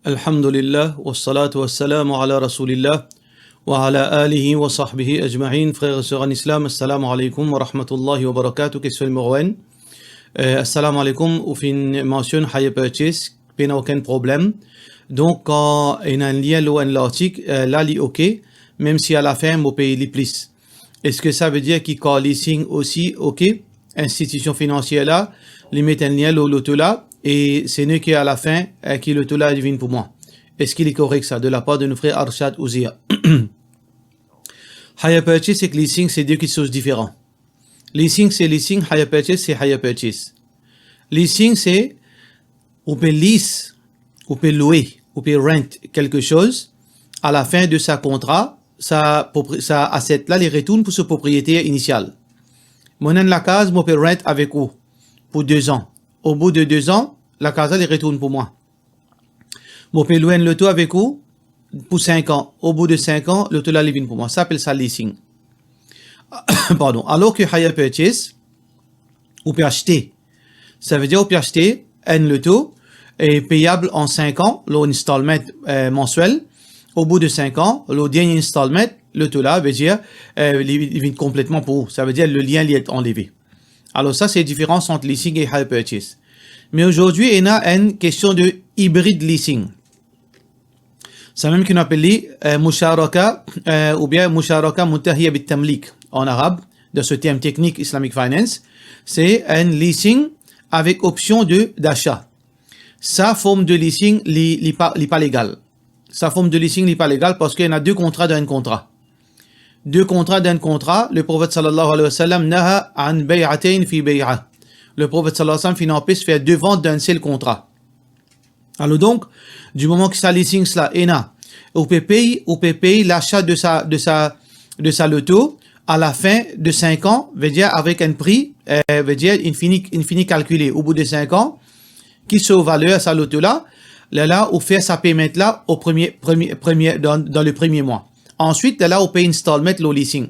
Alhamdulillah, wassalatu wassalamu ala rasulillah, wa ala alihi wa sahbihi ajma'in. Frères et sœurs en islam, assalamu alaikum wa rahmatullahi wa barakatuh. Question numéro 1. Assalamu alaikum, ou fin mention higher purchase, pas aucun problème. Donc, quand il y a un lien ou un article, là, il est OK, même si à la fin, on paye les plus. Est-ce que ça veut dire qu'il y a leasing aussi OK? Institution financière là, ils mettent un lien ou l'auto là, et c'est nous qui à la fin, qui l'auto là devine pour moi. Est-ce qu'il est correct ça, de la part de nos frères Arshad ou Zia? Hire purchase et leasing, c'est deux choses différentes. Leasing, c'est leasing, hire purchase, c'est hire purchase. Leasing, c'est, on peut lease, on peut louer, on peut rent quelque chose, à la fin de sa contrat, sa asset là, les retourne pour ce propriétaire initial. Mon la case, moi peux rent avec vous pour 2 ans. Au bout de 2 ans, la case elle retourne pour moi. Moi peux louer l'auto avec vous pour 5 ans. Au bout de 5 ans, l'auto là vient pour moi. Ça s'appelle ça leasing. Pardon. Alors que hire purchase, on peut acheter. Ça veut dire on peut acheter un auto est payable en 5 ans, l'installment mensuel. Au bout de 5 ans, le dernier installment, l'auto là veut dire il vient complètement pour vous. Ça veut dire le lien est enlevé. Alors ça, c'est la différence entre leasing et hire purchase. Mais aujourd'hui, il y a une question de hybride leasing. C'est même qu'on appelle musharaka ou bien musharaka muntahiya bit tamlik en arabe, de ce terme technique Islamic Finance. C'est un leasing avec option d'achat. Sa forme de leasing n'est pas légale. Sa forme de leasing n'est pas légale parce qu'il y en a 2 contrats dans un contrat. 2 contrats d'un contrat, le prophète sallallahu alayhi wa sallam naha an bay'atayn fi bay'a. Le prophète sallallahu alayhi wa sallam finit faire 2 ventes d'un seul contrat. Alors donc, du moment que ça leasing cela, on peut payer l'achat de sa loto à la fin de 5 ans, veut dire avec un prix, veut dire infini calculé. Au bout de 5 ans, qui se valeur à sa loto là, on fait sa paiement là au dans le premier mois. Ensuite, là, on paye installment, le leasing.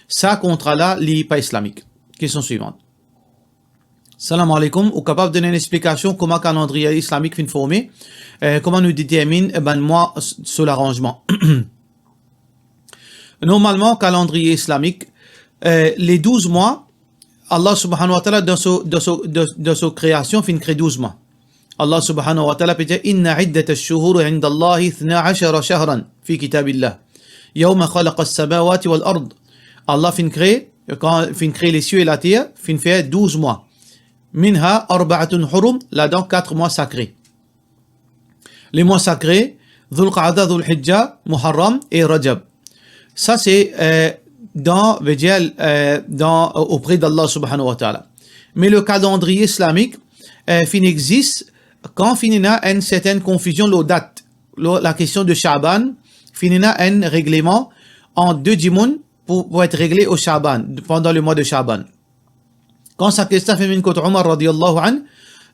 Ça, contrat-là, n'est pas islamique. Question suivante. Salam alaikum. Ou capable de donner une explication comment calendrier islamique fin formé, comment nous détermine, mois sur l'arrangement. Normalement, calendrier islamique, les 12 mois, Allah subhanahu wa ta'ala, dans sa création, fin crée 12 mois. Allah subhanahu wa ta'ala peut dire, inna iddat ash-shuhur 'inda Allahi 12 shahran fi kitabillah. Yawma khalaqa as-samawati wal ard. Allah quand fin crée les cieux et la terre, fin fait 12 mois. Minha arba'atun hurum, là-dedans 4 mois sacrés. Les mois sacrés, Dhul Qa'ada, Dhul Hijjah, Muharram et Rajab. Ça c'est auprès d'Allah subhanahu wa ta'ala. Mais le calendrier islamique fin existe quand fin a une certaine confusion la date. La question de Sha'ban, finina un règlement en 2 dimoun pour être réglé au Sha'ban, pendant le mois de Sha'ban. Quand sa question fait une côte Omar radiyallahu an,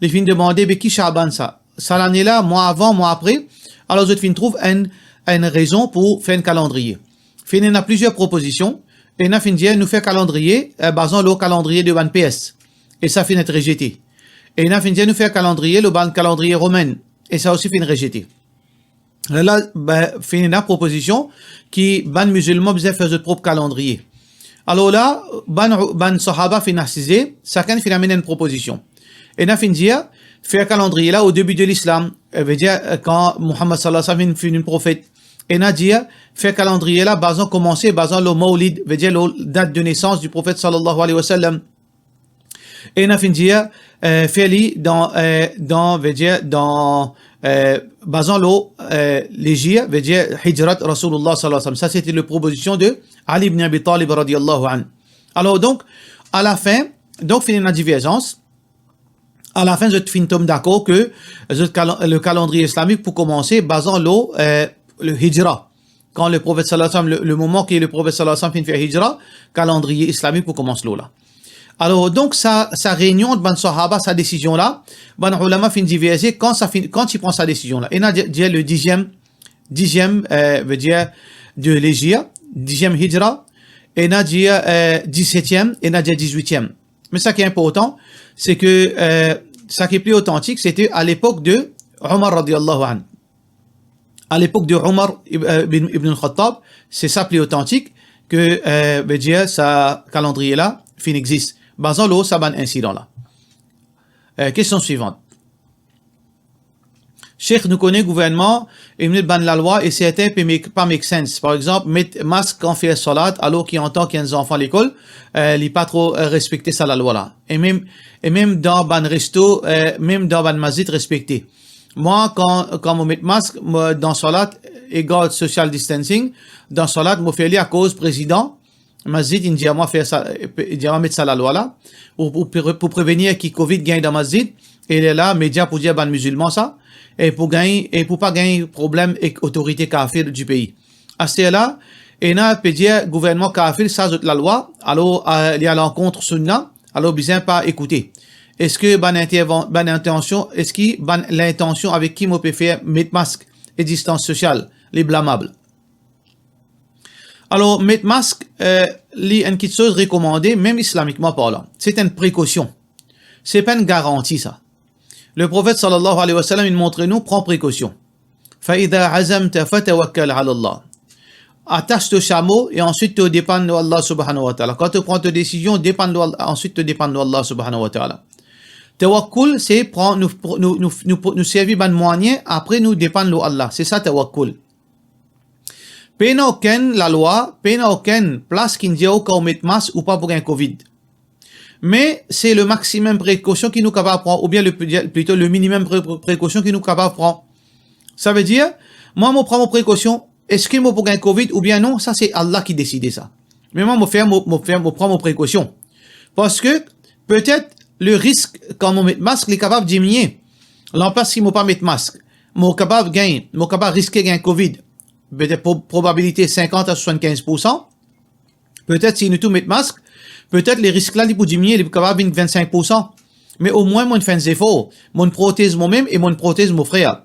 les fins demander, qui Sha'ban ça? Ça l'année là, mois avant, mois après. Alors, les fins trouvent une raison pour faire un calendrier. Fin a plusieurs propositions. Et na fin dit, nous fait calendrier, basant le calendrier de ban PS. Et ça fin être rejeté. Et na fin dit, nous fait calendrier, le ban calendrier romain. Et ça aussi fin rejeté. Là, fait une proposition qui ban musulman faisait faire propre calendrier. Alors là, ban sahaba fin assisé, chacun fin amène une proposition. Et na fin dire faire calendrier là au début de l'islam, veut dire quand Muhammad sallallahu alayhi wa sallam fin un prophète. Et na dire faire calendrier là basant le maulid, veut dire la date de naissance du prophète sallallahu alayhi wa sallam. Et na fin dire faire li basant l'égir, veut dire hijrat Rasulullah sallallahu alayhi wa sallam. Ça c'était la proposition de Ali ibn Abi Talib radiyallahu anhu. Alors donc, à la fin, donc fin une divergence. À la fin, je fin tombe d'accord que le calendrier islamique pour commencer basant le hijra. Quand le prophète sallallahu alayhi wa sallam, le moment que le prophète sallallahu alayhi wa sallam fin fait hijra, calendrier islamique pour commencer là. Alors donc sa réunion de ban sahaba, sa décision là, ban ulama fin diverger quand il prend sa décision là. Et na dit le 10e veut dire de l'hégire, 10e hijra, et na dit 17e et na dit 18e. Mais ça qui est important, c'est que ça qui est plus authentique, c'était à l'époque de Omar radiyallahu anhu. à l'époque de Omar ibn al-Khattab, c'est ça plus authentique que ce calendrier-là, fin existe. Basant l'eau, ça ban incident-là. Question suivante. Cheikh nous connaît gouvernement, il nous ban la loi et certains pas make sense. Par exemple, mettre masque quand fait salat, alors qu'il entend qu'il y a des enfants à l'école, il pas trop respecter ça la loi là. Et même dans ban resto, même dans ban masjid respecter. Moi, quand on met masque, moi, dans salat, égard social distancing, dans salat, moi fais à cause président, masjid, il dit à moi faire ça, il dit à moi mettre ça la loi là, pour prévenir qu'il Covid gagne dans masjid, et il est là, média pour dire ban musulman ça, et pour pas gagner problème avec autorité kafir du pays. À ce là, et là, peut dire gouvernement kafir, ça, la loi, alors, il y a l'encontre sunna, alors, bien pas écouter. Est-ce que ban intention, est-ce que ban l'intention avec qui on peut faire mettre masque et distance sociale, les blâmables? Alors, mettre masque, une petite chose recommandée, même islamiquement parlant. C'est une précaution. C'est pas une garantie, ça. Le prophète sallallahu alayhi wa sallam, il montre nous, prends précaution. فَإِذَا عَزَمْتَ فَتَوَكَّلْ عَلَى اللَّهِ. Attache ton chameau et ensuite te dépends de Allah subhanahu wa ta'ala. Quand tu prends ta décision, ensuite te dépends de Allah subhanahu wa ta'ala. Tawakkul, c'est nous servir ban moyen, après nous dépendre de Allah. C'est ça, tawakkul. Pena aucune la loi, pena aucune place qui ne dit qu'on mette masque ou pas pour un Covid. Mais c'est le maximum précaution qui nous capable de prendre, ou bien plutôt le minimum précaution qui nous capable de prendre. Ça veut dire, moi, je prends mes précautions, est-ce qu'il me pour un Covid ou bien non, ça c'est Allah qui décide ça. Mais moi, je prends mes précautions. Parce que, peut-être, le risque, quand on met masque, il est capable de diminuer. L'emploi, si on ne pas mettre masque, je capable de gagner, je capable de risquer un Covid. Peut-être probabilité 50 à 75%. Peut-être si nous tout mettre masque, peut-être les risques là, ils peuvent diminuer, ils peuvent capable de 25%. Mais au moins, moi, je fais des efforts. Moi, je protège moi-même et moi, je protège mon frère.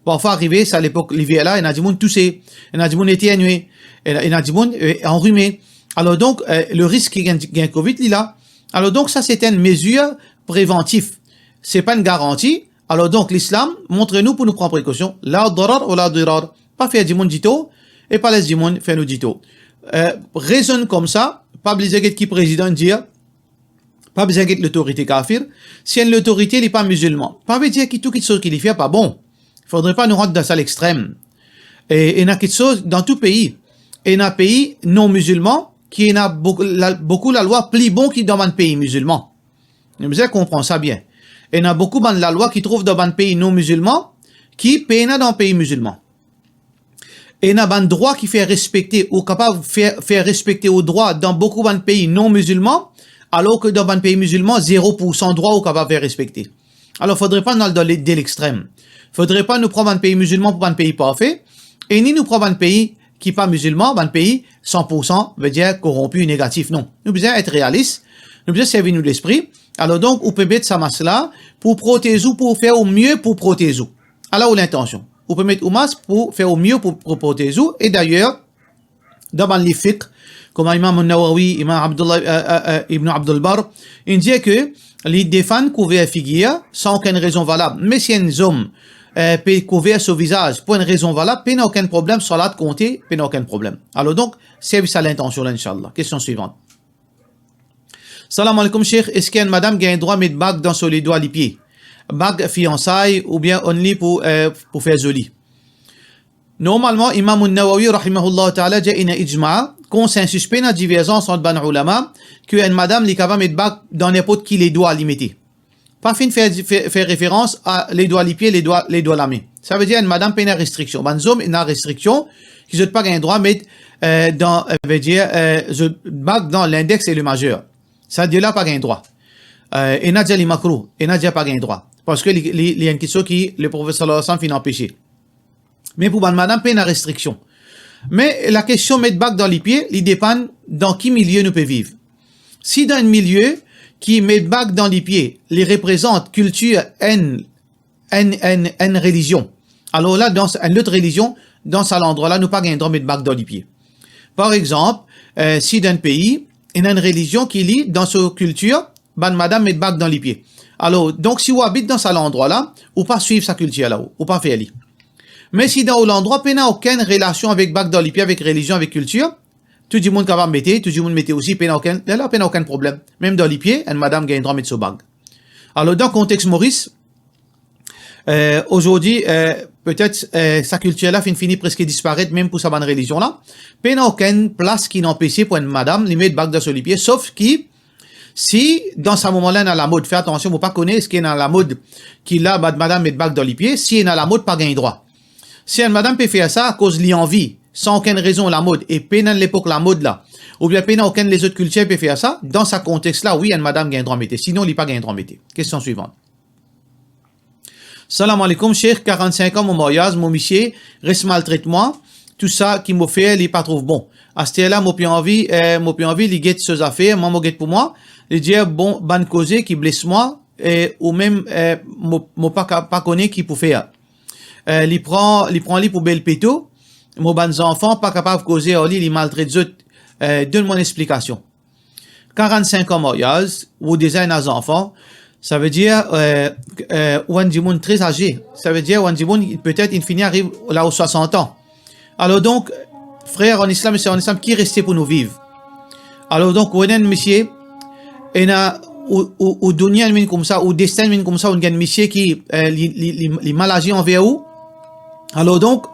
Parfois, arrivé, ça à l'époque, l'hiver là, il y a du monde toussé, il y a du monde éternué, il y a du monde enrhumé. Alors donc, le risque qu'il y a un Covid, il est là. Alors donc, ça, c'est une mesure préventive. C'est pas une garantie. Alors donc, l'islam, montre-nous pour nous prendre précaution. La darar ou la dirar. Pas faire du monde dito, et pas laisser du monde faire nous dito. Raisonne comme ça, pas besoin de qui président dire, pas besoin de l'autorité kafir. Si une autorité n'est pas musulman, pas veut dire que tout ce qu'il fait pas bon. Il faudrait pas nous rendre dans ça l'extrême. Et il y a quelque chose dans tout pays. Et il y a un pays non musulman qui a beaucoup la loi plus bon qui dans un pays musulman. Nous devons comprendre ça bien. Et il y a beaucoup de la loi qui trouve dans un pays non musulman qui peine dans un pays musulman. Et il y a un droit qui fait respecter ou capable de faire respecter au droit dans beaucoup de pays non musulmans, alors que dans un pays musulman, 0% droit ou capable de faire respecter. Alors, faudrait pas dans l'extrême. Faudrait pas nous prendre un pays musulman pour un pays parfait, et ni nous prendre un pays qui n'est pas musulman, un pays 100% veut dire corrompu, négatif. Non. Nous devons être réalistes. Nous devons servir nous l'esprit. Alors donc, on peut mettre sa masse là pour protéger, pour faire au mieux pour protéger. Alors, l'intention. On peut mettre au masque pour faire au mieux pour protéger. Et d'ailleurs, dans les fiqh, comme Imam Nawawi, Imam Abdullah, Ibn Abdul Bar, il dit que les défends couverts figure sans aucune raison valable. Mais si un homme peut couvrir son visage pour une raison valable, il n'y a aucun problème, salat compter, il n'y a aucun problème. Alors donc, c'est ça l'intention là, Inch'Allah. Question suivante. Salam alaikum, Cheikh. Est-ce qu'une madame a un droit de mettre bague dans les doigts les pieds? Bague fiançailles ou bien only pour faire joli? Normalement, Imam Nawawi, rahimahullah ta'ala, dit une ijma, consensus, pas une divergence entre ban ulama, qu'une madame est capable de mettre bague dans n'importe qui les doigts limités. Pas fin de faire référence à les doigts les pieds, les doigts la main. Ça veut dire une madame pas une restriction. Ban zom une restriction qui n'a pas un droit de mettre bague dans l'index et le majeur. Ça dit là pas un droit. Et n'a déjà les macros, et n'a déjà pas un droit. Parce que il y a une question qui le professeur sallallahu alayhi wa sallam empêché. Mais pour madame, pas une restriction. Mais la question de mettre bague dans les pieds, il dépend dans quel milieu nous peut vivre. Si dans un milieu qui met bague dans les pieds, les représente culture, une religion. Alors là, dans une autre religion, dans cet endroit-là, nous pas un droit de mettre bague dans les pieds. Par exemple, si dans un pays, il y a une religion qui lit dans sa culture, madame met bague dans les pieds. Alors, donc, si vous habitez dans cet endroit-là, ou pas suivre sa culture là-haut, ou pas faire lire. Mais si dans l'endroit, il n'y a aucune relation avec bac dans les pieds, avec religion, avec culture, tout le monde capable de mettre, tout le monde mettait aussi, il n'y a aucun problème. Même dans les pieds, une madame gagne droit de mettre ce bac. Alors, dans le contexte Maurice, aujourd'hui, peut-être sa culture-là finit presque disparaître, même pour sa bonne religion-là. Il n'y a aucune place qui n'empêche pour une madame de mettre bac dans les pieds, sauf qui, si, dans ce moment-là, dans la mode, fais attention, vous pas connaître ce qui est dans la mode, qui là, madame met bac dans les pieds, si est dans la mode, pas gagne droit. Si une madame peut faire ça à cause de l'envie, sans aucune raison la mode, et pendant l'époque la mode là, ou bien pendant aucune les autres cultures peut faire ça, dans ce contexte-là, oui, une madame gagne droit de mettre. Sinon, il n'y a pas gagne droit de mettre. Question suivante. Salam alaikum, cheikh, 45 ans, mon mariage, mon monsieur, reste maltraite-moi, tout ça qui m'a fait, il pas trouve bon. À ce là, mon plus envie, il guette ses affaires, moi, mon guette pour moi, il dit, bon, ban causé qui blesse moi, ou même, mon pas connaît qui pour faire. Il prend pour bel péto, mon ban enfants, pas capable de causer, il maltraite zut. Donne-moi une explication. 45 ans mariage, ou déjà un enfant, ça veut dire, ou un dimoun très âgé. Ça veut dire, ou un dimoun, peut-être, il finit arrive là aux 60 ans. Alors donc, frère en islam et sœur en islam, qui restait pour nous vivre? Alors donc, ou un monsieur, ou dunia comme ça, ou destin comme ça, ou un monsieur qui, les maladies envers vous. Alors donc,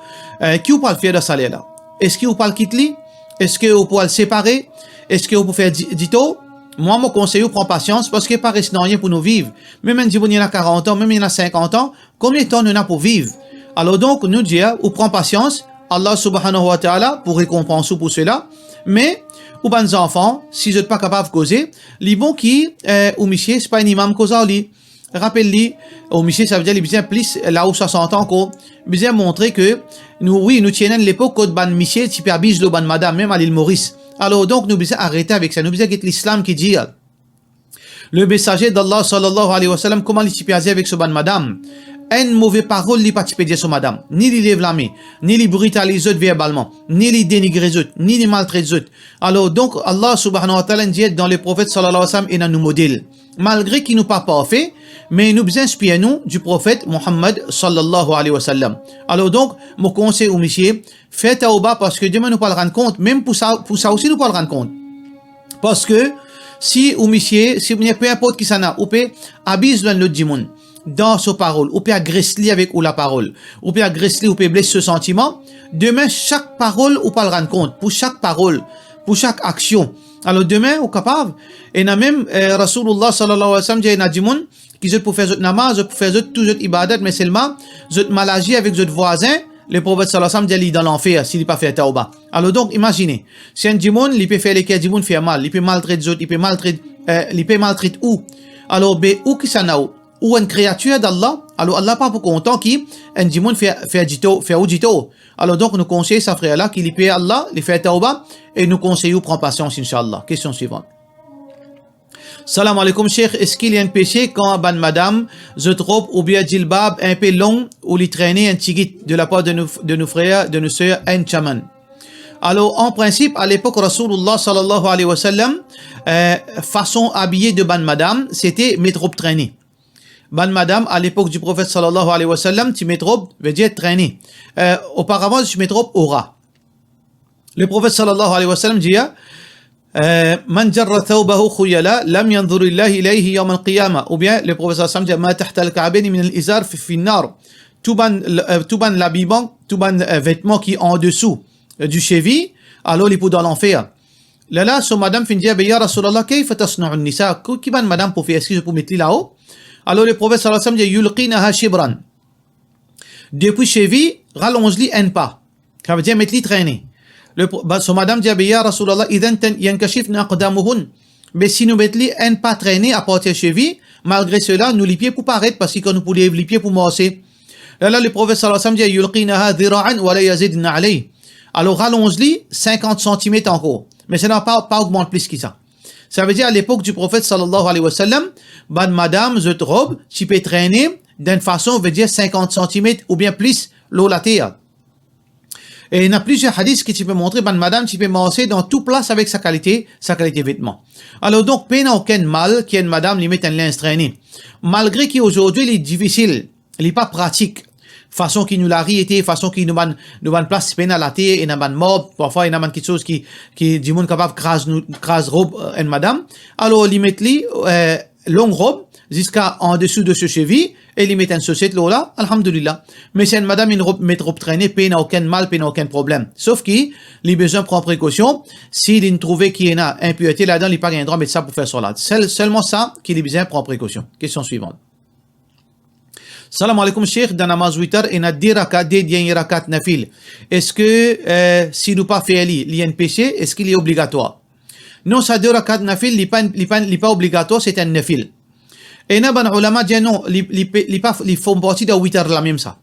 qui vous parle faire de salaire là? Est-ce que vous parle quitter lui? Est-ce que vous pouvez le séparer? Est-ce que vous pouvez faire dito? Moi, mon conseil, vous prend patience parce qu'il n'y a pas resté rien pour nous vivre. Même si il y en a 40 ans, même il y en a 50 ans, combien de temps nous avons pour vivre? Alors donc, nous dire, vous prend patience, Allah subhanahu wa ta'ala, pour récompenser pour cela. Mais, aux bonnes enfants, si vous n'êtes pas capable de causer, les bons qui, ou monsieur, c'est pas un imam causal, rappelle-lui, au monsieur, ça veut dire, il bien plus, là où 60 ans, qu'on, bien montrer que, nous tiennons l'époque, quand ban monsieur, tu peux abuser de ban madame, même à l'île Maurice. Alors, donc, nous devons arrêter avec ça. Nous devons quitter l'islam qui dit, le messager d'Allah, sallallahu alayhi wa sallam, comment il s'y peut avec ce ban madame? Une mauvaise parole, il pas dire sur madame. Ni il lève la main, ni il brutalise verbalement, ni il dénigre les autres, ni il maltraite les autres. Alors, donc, Allah subhanahu wa ta'ala dit dans le prophète sallallahu alayhi wa sallam, il a nous modèle. Malgré qu'il nous pas parfait, mais nous nous inspirons du prophète Muhammad sallallahu alayhi wa sallam. Alors donc, mon conseil au monsieur, faites tauba parce que demain nous pas le rendre compte, même pour ça aussi nous pas le rendre compte. Parce que, si au monsieur, si peu importe qui ça n'a, ou peut abuse l'autre du monde, dans sa parole, ou peut agresser avec ou la parole, ou peut agresser ou peut blesser ce sentiment, demain chaque parole ou pas le rendre compte, pour chaque parole, pour chaque action. Alors demain, au capable, et n'a même Rasulullah sallallahu alayhi wa sallam dit à Dimoun qui veut pour faire zot namaz, pour faire zot tout zot ibadat, mais seulement zot maladie avec zot voisin, le prophète sallallahu alayhi wa sallam dit dans l'enfer s'il pas fait tauba. Alors donc imaginez, si un Dimoun, il peut faire les cas Dimoun fait mal, il peut maltraiter zot, il peut maltraiter où? Alors où qui s'en a ou une créature d'Allah, alors Allah pas pour content qui un Dimoun fait dito. Alors donc nous conseillons sa frère là qu'il peut Allah, il fait tauba et nous conseillons prendre patience inshallah. Question suivante. Salam alaikum cheikh, est-ce qu'il y a un péché quand ban madame zot robe ou bien djilbab un peu long ou lui traîner un tigit de la part de nos frères, de nos sœurs un chaman? Alors en principe à l'époque Rasulullah sallallahu alayhi wa sallam façon habillée de ban madame c'était mettre robe traîner. Ban madame, à l'époque du prophète sallallahu alayhi wa sallam, tu mets robe, veut dire traîner. Auparavant, tu mets robe aura. Le prophète sallallahu alayhi wa sallam dit, Man jarra thawbahu khuyala, lam yanzur illahi ilayhi yawm al-qiyamah. Ou bien, le prophète sallallahu alayhi wa sallam dit, Ma tahta al-ka'bani min al-izar fi nar. Tout ban l'habillement, tout ban vêtement qui est en dessous du cheville, alors il est dans l'enfer. Là, son madame finit, ya Rasulallah, kayfa tasna'u nisa? Qui ban madame pour faire, est-ce que je peux mettre là-haut? Alors le prophète sallallahu alayhi wa sallam dit yulqinaha shibran. Depuis cheville, rallonge-li un pas. Ça veut dire mettre-li traîner. Son madame dit ya Rasulallah idhan yankashifna aqdamuhun. Mais si nous mettons un pas traîner à partir de cheville, malgré cela, nous les pieds pour paraître parce que nous pouvons les pieds pour marcher. Là le prophète sallallahu alayhi wa sallam dit yulqinaha dhira'an wa la yazidna alayhi. Alors rallonge-li 50 cm encore. Mais ça n'a pas augmenté plus que ça. Ça veut dire à l'époque du prophète sallallahu alayhi wa sallam, ban madame, zot robe, tu peux traîner d'une façon, veut dire 50 cm ou bien plus, l'eau la terre. Et il y a plusieurs hadiths qui tu peux montrer, ban madame, tu peux marcher dans toute place avec sa qualité vêtement. Alors donc, peine aucun mal qu'il y ait une madame, lui met un linge traîné. Malgré qu'aujourd'hui, il est difficile, il n'est pas pratique. façon qui nous l'a été, façon qui nous ban place pénalité, et nous ban mob, parfois il y a quelque chose qui du monde capable crase robe en madame. Alors, ils mettent longue robe, jusqu'à en dessous de ce cheville, et ils mettent une société là, alhamdulillah. Mais c'est une madame, une robe, met robe traînée, paye n'a aucun mal, paye n'a aucun problème. Sauf qu'il, les besoin prend précaution, s'il trouve qu'il y a impureté là-dedans, il n'a pas un droit de mettre ça pour faire salat. Seulement ça, qu'il est besoin prend précaution. Question suivante. Salam alaikum, Cheikh, dans namaz 8 heures, et na 10 rakat, 10 rakat nafil. Est-ce que, si nous pas fait il y a un péché, est-ce qu'il est obligatoire? Non, ça 2 rakat nafil, il pas obligatoire, c'est un nafil. Et na ban ulama dit non, il faut partie de 8 heures la même ça.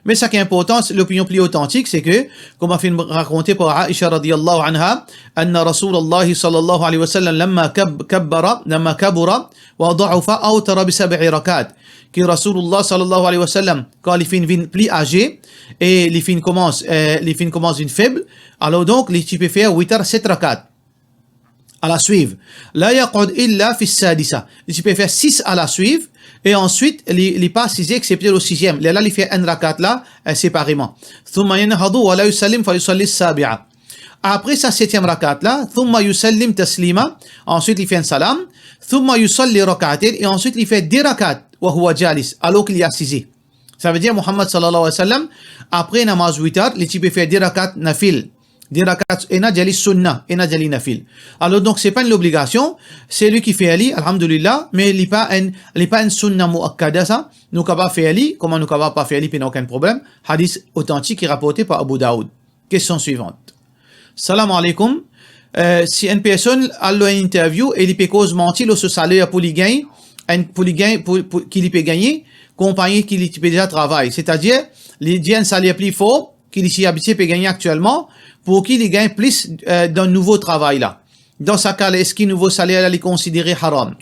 Mais ça qui est important, l'opinion plus authentique, c'est que, comme a fait raconter par Aisha radiyallahu anha, anna Rasulullah sallallahu alayhi wa sallam, lamma kabura, wa da'ufa, awtara bi 7 rakat. Que Rasulullah sallallahu alayhi wa sallam, quand les filles viennent plus âgées, et les filles commencent une faible, alors donc, tu peux faire 8 heures 7 rakat. À la suivre. La yaqud illa fi sadisa. Tu peux faire 6 à la suivre, et ensuite, les pas 6 excepté le 6e. Là, il fait un rakat là, séparément. Thumma yanhadu wa la yusallim fa yusalli sabi'a. Après sa 7e rakat là, thumma yusallim taslima. Ensuite, il fait un salam. Thumma yusalli rakatin. Et ensuite, il fait 10 rakat. Wa huwa jalis. Alors qu'il y a 6. Ça veut dire, Muhammad sallallahu alayhi wa sallam, après namaz 8 heures, tu peux faire 10 rakat nafil. 10 rakat, et na jali sunnah, et na jali nafil. Alors donc, c'est pas une obligation, c'est lui qui fait ali, alhamdulillah, mais il n'est pas une sunnah muakkada ça. Nous capable faire ali, comment nous capable pas faire ali, puis n'a aucun problème. Hadith authentique qui est rapporté par Abu Daoud. Question suivante. Salam alaikum. Si une personne a une interview et il peut cause mentir sur salaire pour lui gagner, qu'il peut gagner, compagnie qu'il peut déjà travailler. C'est-à-dire, il dit un salaire plus fort, qu'il est habitué peut gagner actuellement, pour qu'il gagne plus d'un nouveau travail là. Dans ce cas, est-ce qu'un nouveau salaire est considéré haram?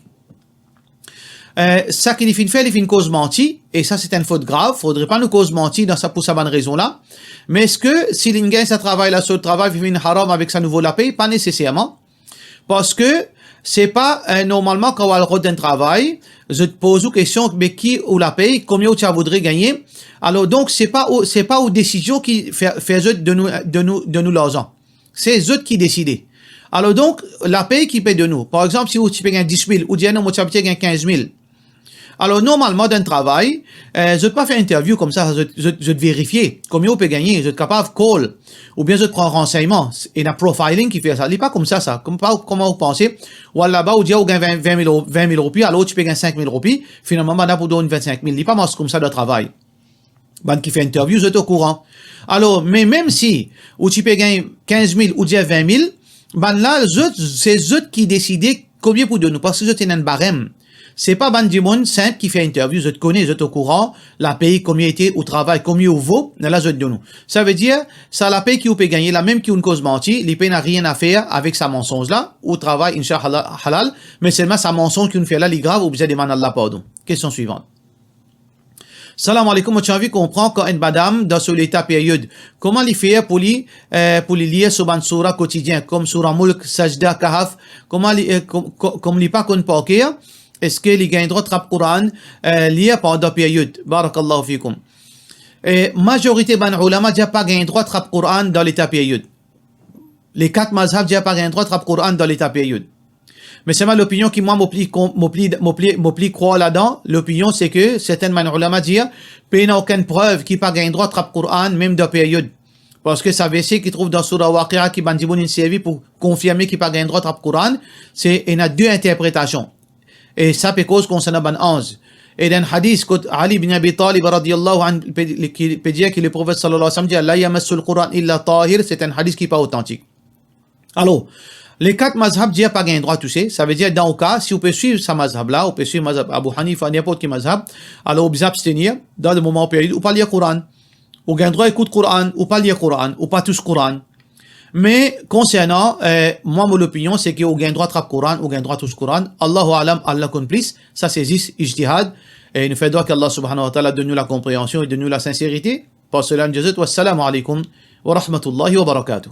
Ça qu'il fait, il fait une cause mentie, et ça c'est une faute grave, faudrait pas nous cause mentie pour sa bonne raison là. Mais est-ce que s'il gagne sa travail là, sur le travail, il fait une haram avec sa nouveau la paye? Pas nécessairement. Parce que c'est pas normalement quand on a un travail, je te pose une question, mais qui ou la paye, combien tu voudrais gagner? Alors donc c'est pas aux décisions qui fait de nous l'argent. C'est eux qui décident. Alors donc la paye qui paye de nous. Par exemple, si tu payes 10 000 ou non, tu payes 15 000. Alors normalement dans le travail, je ne pas faire interview comme ça, je te vérifier combien on peut gagner, je te capable call ou bien je te prends renseignement. Et la profiling qui fait ça, il pas comme ça. Comment vous pensez? Ou là-bas, on dit on gagne 20 000 roupies, alors tu payes 5 000 roupies, finalement on a pour donner 25 000. Il pas marche comme ça de travail. Ben qui fait interview, je suis au courant. Alors mais même si ou tu payes gagner 15 000 ou 20 000, ben là c'est eux qui décident combien pour donner parce que je tiens un barème. C'est pas ban du monde simple qui fait interview, je te connais, je te au courant, la paye, combien était au travail, combien au vaut, là, je te donne. Ça veut dire, ça la paye qui vous peut gagner, la même qui une cause mentie, les pays n'a rien à faire avec sa mensonge là, au travail, inch'Allah, halal, mais seulement sa mensonge qui nous fait là, les grave, ou besoin demander Allah pardon. Question suivante. Salam alaikum, tu as envie de comprendre quand une madame, dans ce l'état période, comment les faire pour les lier sur une surah quotidien, comme surah Mulk, Sajda, Kahf, comme les pas qu'on peut est-ce que les gagnent droit de Coran lié pendant période? Barakallahu fikum. Majorité ban ulama n'a pas gagné droit de Coran dans l'état période. Les 4 mazhab n'a pas gagné droit de Coran dans l'état période. Mais c'est l'opinion qui moi m'oublie croire là-dedans. L'opinion c'est que certains man ulama disent qu'il n'y a aucune preuve qui pas gagné droit de Coran même dans période. Parce que ça verset qui trouve dans Surah Waqi'a qui ban une série pour confirmer qu'il pas gagné droit de Coran, il y a 2 interprétations. Et ça peut cause concernant ban 11. Et dans le hadith, quand Ali ibn Abi Talib radiyallahu anhu qui peut dire que le prophète sallallahu alayhi wa sallam dit la yamassul Qur'an illa tahir, c'est un hadith qui n'est pas authentique. Alors, les 4 mazhab disent pas gain droit toucher, ça veut dire dans le cas, si on peut suivre sa mazhab là, on peut suivre mazhab Abu Hanifa, n'importe quel mazhab, alors on peut s'abstenir dans le moment période, ou pas lire Qur'an, ou gain droit écoute Qur'an, ou pas lire Qur'an, ou pas touche Qur'an. Mais concernant, moi mon opinion c'est qu'on gagne droit de Coran ou gagne droit de Coran. Allahu alam, Allah complice. Ça c'est ijtihad. Et nous faisons qu'Allah subhanahu wa ta'ala donne nous la compréhension et donne nous la sincérité. Par cela, nous disons wassalamu alaikum wa rahmatullahi wa barakatuh.